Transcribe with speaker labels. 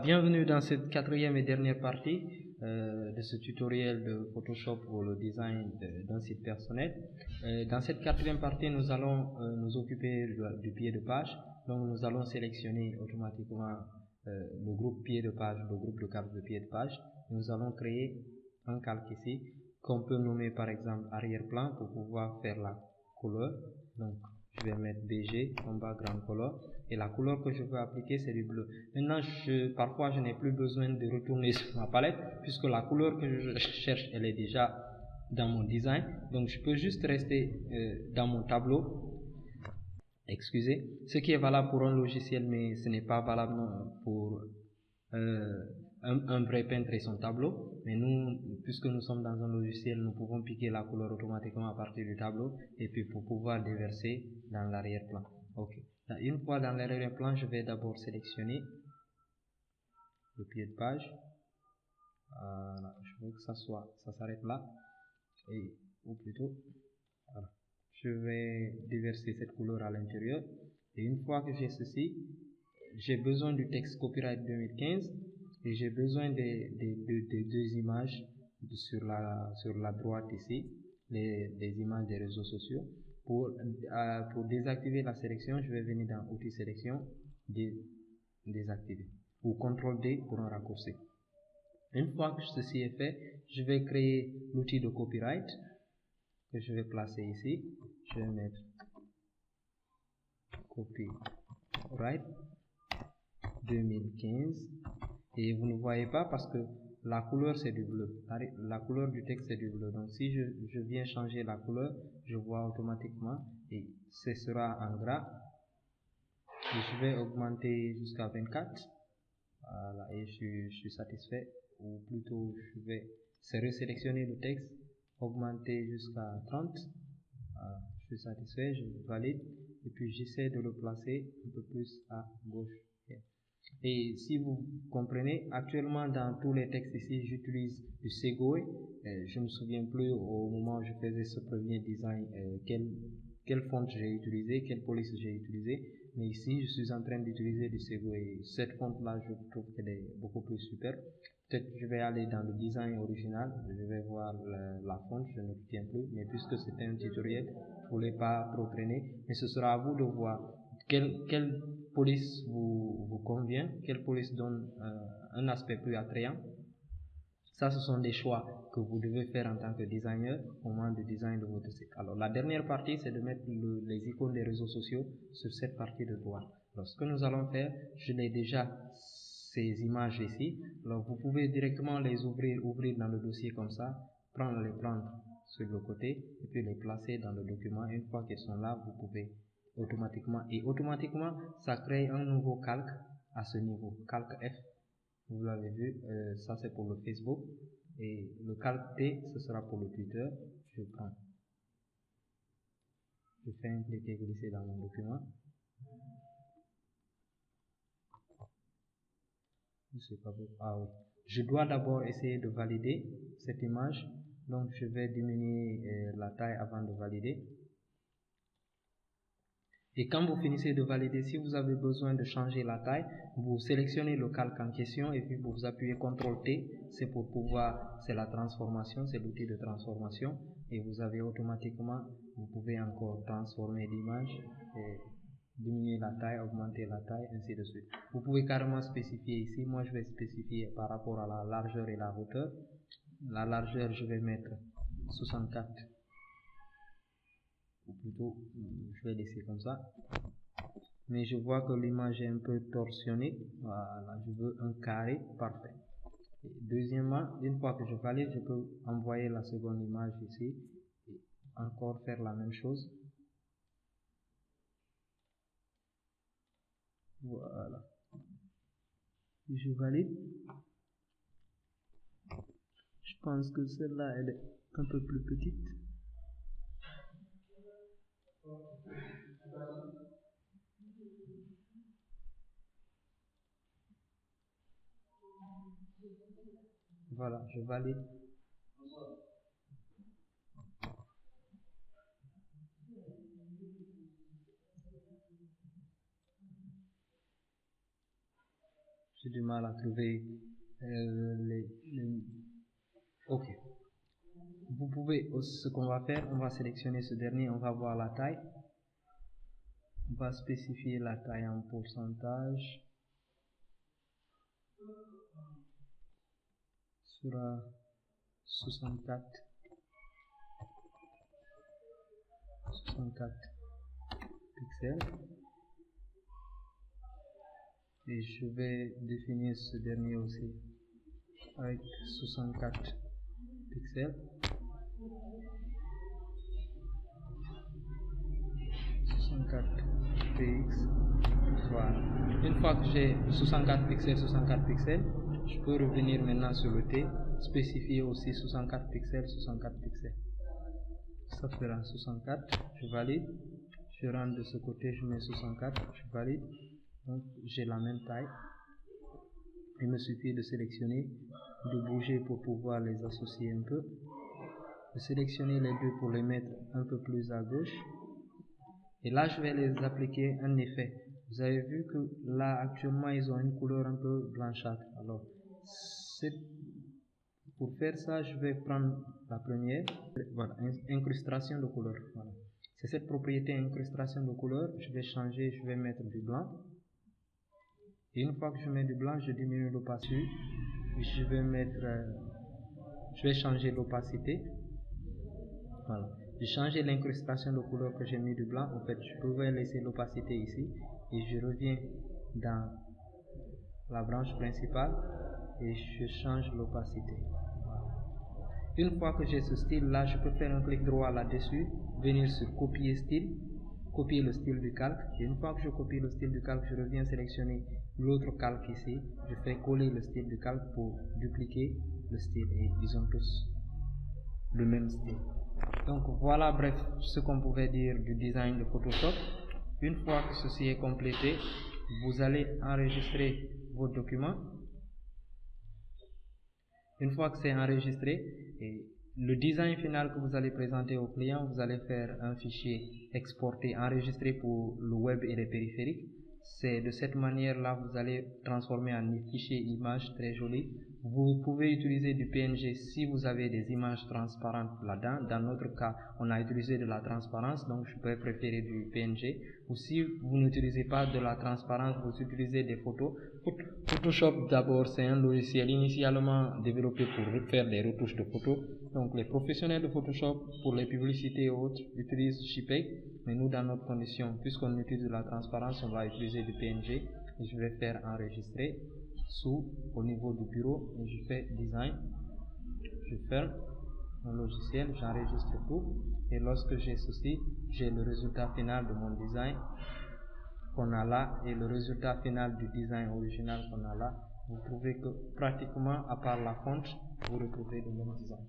Speaker 1: Bienvenue dans cette quatrième et dernière partie de ce tutoriel de Photoshop pour le design d'un site personnel. Dans cette quatrième partie, nous allons nous occuper du pied de page. Donc nous allons sélectionner automatiquement le groupe pied de page, le groupe de calque de pied de page. Nous allons créer un calque ici qu'on peut nommer par exemple arrière-plan pour pouvoir faire la couleur. Donc je vais mettre BG en background color et la couleur que je veux appliquer c'est du bleu. Maintenant parfois je n'ai plus besoin de retourner sur ma palette puisque la couleur que je cherche elle est déjà dans mon design. Donc je peux juste rester dans mon tableau. Excusez, ce qui est valable pour un logiciel mais ce n'est pas valable pour un vrai peintre et son tableau. Mais nous, puisque nous sommes dans un logiciel, nous pouvons piquer la couleur automatiquement à partir du tableau et puis pour pouvoir déverser dans l'arrière-plan. Ok. Une fois dans l'arrière-plan, je vais d'abord sélectionner le pied de page. Voilà. Je veux que ça s'arrête là. Ou plutôt, voilà. Je vais déverser cette couleur à l'intérieur. Et une fois que j'ai ceci, j'ai besoin du texte copyright 2015 et j'ai besoin des deux images sur la droite ici, les images des réseaux sociaux. Pour désactiver la sélection, je vais venir dans outils sélection, désactiver ou CTRL D pour un raccourci. Une fois que ceci est fait, je vais créer l'outil de copyright que je vais placer ici. Je vais mettre copyright 2015 et vous ne voyez pas parce que la couleur c'est du bleu, la couleur du texte c'est du bleu. Donc si je viens changer la couleur, je vois automatiquement et ce sera en gras et je vais augmenter jusqu'à 24. Voilà, et je suis satisfait, ou plutôt je vais resélectionner le texte, augmenter jusqu'à 30. Je suis satisfait, je valide et puis j'essaie de le placer un peu plus à gauche. Et si vous comprenez, actuellement dans tous les textes ici, j'utilise du Segway. Je me souviens plus au moment où je faisais ce premier design quelle font j'ai utilisé, quelle police j'ai utilisé. Mais ici, je suis en train d'utiliser du Segway. Cette fonte-là, je trouve qu'elle est beaucoup plus super. Peut-être que je vais aller dans le design original, je vais voir la fonte, je ne retiens plus. Mais puisque c'était un tutoriel, je voulais pas trop traîner. Mais ce sera à vous de voir quelle police vous convient, quelle police donne un aspect plus attrayant. Ça, ce sont des choix que vous devez faire en tant que designer au moment du design de votre site. Alors, la dernière partie, c'est de mettre les icônes des réseaux sociaux sur cette partie de droite. Alors, ce que nous allons faire, je l'ai déjà ces images ici. Alors, vous pouvez directement les ouvrir dans le dossier comme ça, les prendre sur le côté et puis les placer dans le document. Une fois qu'elles sont là, vous pouvez automatiquement, ça crée un nouveau calque à ce niveau, calque F. Vous l'avez vu, ça c'est pour le Facebook et le calque T ce sera pour le Twitter. Je fais un cliquer-glisser dans mon document. Je sais pas pourquoi. Ah oui. Je dois d'abord essayer de valider cette image, donc je vais diminuer la taille avant de valider. Et quand vous finissez de valider, si vous avez besoin de changer la taille, vous sélectionnez le calque en question et puis vous appuyez CTRL T, c'est pour pouvoir, c'est la transformation, c'est l'outil de transformation et vous avez automatiquement, vous pouvez encore transformer l'image et diminuer la taille, augmenter la taille, ainsi de suite. Vous pouvez carrément spécifier ici, moi je vais spécifier par rapport à la largeur et la hauteur. La largeur, je vais mettre 64. Ou plutôt je vais laisser comme ça, mais je vois que l'image est un peu torsionnée. Voilà, je veux un carré parfait. Et deuxièmement, une fois que je valide, je peux envoyer la seconde image ici et encore faire la même chose. Voilà, et je valide. Je pense que celle-là elle est un peu plus petite. Voilà, je valide. J'ai du mal à trouver ok. Vous pouvez, ce qu'on va faire, on va sélectionner ce dernier, on va voir la taille. On va spécifier la taille en pourcentage. Sera 64 pixels. Et je vais définir ce dernier aussi avec 64 pixels. 64 px. Voilà. Une fois que j'ai 64 pixels, je peux revenir maintenant sur le T, spécifier aussi 64 pixels. Ça fera 64, je valide. Je rentre de ce côté, je mets 64, je valide. Donc j'ai la même taille. Il me suffit de sélectionner, de bouger pour pouvoir les associer un peu. De sélectionner les deux pour les mettre un peu plus à gauche. Et là, je vais les appliquer un effet. Vous avez vu que là, actuellement, ils ont une couleur un peu blanchâtre. Alors, pour faire ça, je vais prendre la première. Voilà, incrustation de couleur. Voilà. C'est cette propriété incrustation de couleur. Je vais changer, je vais mettre du blanc. Et une fois que je mets du blanc, je diminue l'opacité. Je vais changer l'opacité. Voilà. J'ai changé l'incrustation de couleur que j'ai mis du blanc. En fait, je pouvais laisser l'opacité ici. Et je reviens dans la branche principale et je change l'opacité. Voilà. Une fois que j'ai ce style là, je peux faire un clic droit là-dessus, venir sur copier style, copier le style du calque. Et une fois que je copie le style du calque, je reviens sélectionner l'autre calque ici. Je fais coller le style du calque pour dupliquer le style. Et ils ont tous le même style. Donc voilà, bref, ce qu'on pouvait dire du design de Photoshop. Une fois que ceci est complété, vous allez enregistrer vos documents. Une fois que c'est enregistré, et le design final que vous allez présenter au client, vous allez faire un fichier exporté, enregistré pour le web et les périphériques. C'est de cette manière-là vous allez transformer en fichier image très joli. Vous pouvez utiliser du PNG si vous avez des images transparentes là-dedans. Dans notre cas, on a utilisé de la transparence, donc je peux préférer du PNG. Ou si vous n'utilisez pas de la transparence, vous utilisez des photos. Photoshop d'abord, c'est un logiciel initialement développé pour faire des retouches de photos. Donc les professionnels de Photoshop pour les publicités et autres utilisent JPEG. Mais nous, dans notre condition, puisqu'on utilise de la transparence, on va utiliser du PNG. Et je vais faire enregistrer au niveau du bureau. Et je fais design. Je ferme mon logiciel, j'enregistre tout. Et lorsque j'ai ceci, j'ai le résultat final de mon design qu'on a là et le résultat final du design original qu'on a là. Vous trouvez que pratiquement, à part la fonte, vous retrouvez le même design.